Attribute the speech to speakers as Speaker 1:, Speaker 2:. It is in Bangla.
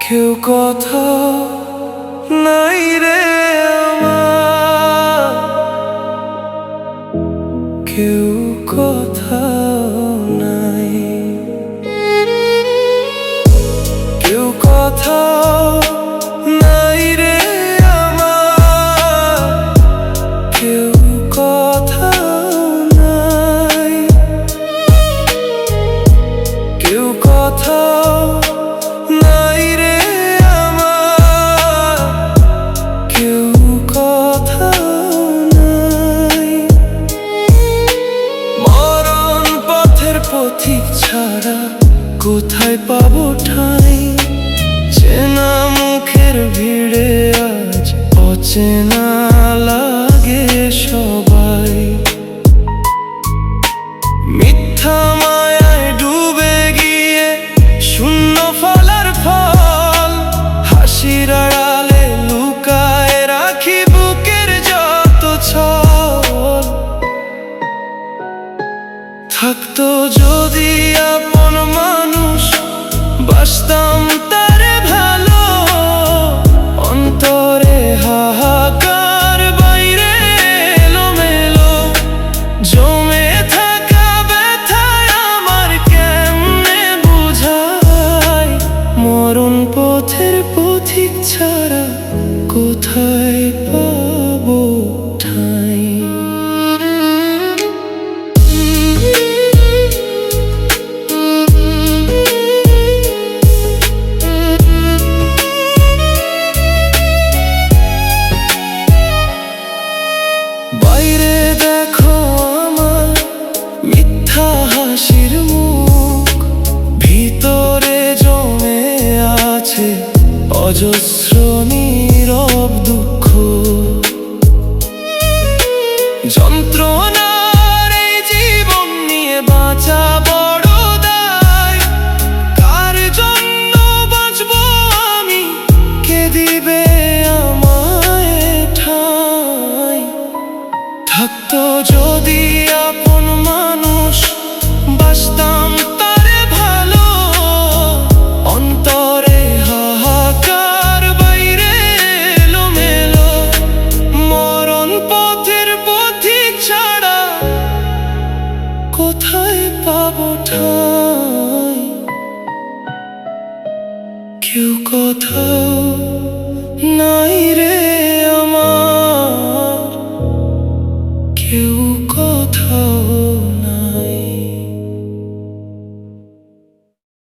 Speaker 1: কেউ কথা নাই রে আমার, কেউ কথা নাই, কেউ কথা নাই রে আমার, কেউ কথা নাই, কেউ কথা নাই রে আমার, কেউ কথা নাই। মরণ পথের পথিক ছাড়া কোথায় পাবো ঠাঁই, চেনা মুখের ভিড়ে আজ অচেনা লাগে সবাই। মিথ্যা মায়ায় ডুবে গিয়ে শূন্য ফলার ফল, হাসির আড়ালে লুকায় রাখি বুকের যত ছল। থাকতো যদি আপন মানুষ, বাসতাম তারে ভালো, অন্তরে হাহাকার বাইরে এলোমেলো, জমে থাকা ব্যথায় আমার কেমনে বুঝায়। মরণ পথের পথিক ছাড়া কোথায় পাবো ঠাঁই। বাইরে দেখো আমার মিথ্যা হাসির মুখ, ভিতরে জমে আছে অজস্র নীরব দুঃখ। যন্ত্রণার এই জীবন নিয়ে বাঁচা বড় দায়, কার জন্য বাঁচবো আমি, কে দিবে আমায় ঠাঁই। থাকতো যদি আপন মানুষ, বাসতাম তারে ভালো, অন্তরে হাহাকার বাইরে এলোমেলো, মরণ পথের পথিক ছাড়া কোথায় পাবো ঠাঁই। কেউ কথা